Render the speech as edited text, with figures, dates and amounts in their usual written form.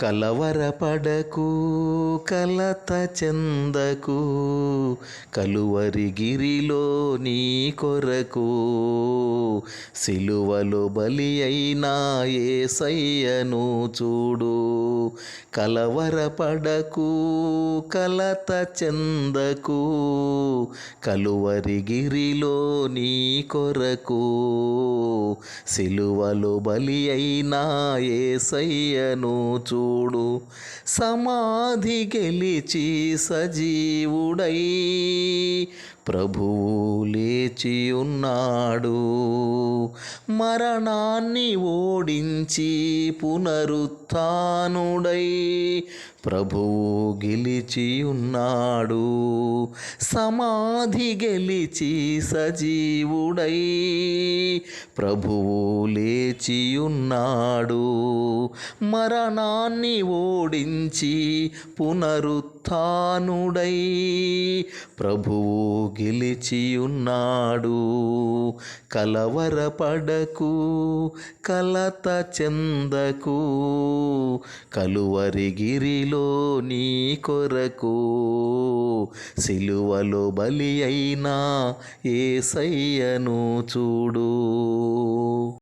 కలవరపడకు కలత చెందకు కలువరిగిరిలో నీ కొరకు సిలువలో బలి అయినా యేసయ్యను చూడు. కలవరపడకు కలత చెందకు కలువరిగిరిలో నీ కొరకు సిలువలో బలి అయినా యేసయ్యను చూడు. సమాధి గెలిచి సజీవుడై ప్రభువు లేచి ఉన్నాడు. మరణాన్ని ఓడించి పునరుత్థానుడై ప్రభువు గెలిచి ఉన్నాడు. సమాధి గెలిచి సజీవుడై ప్రభువు లేచి ఉన్నాడు. మరణాన్ని ఓడించి పునరుత్థానుడై ప్రభువు గెలిచి ఉన్నాడు. కలవరపడకు కలత చెందకు కలువరిగిరిలో నీ కొరకు సిలువలో బలి అయినా యేసయ్యను చూడు.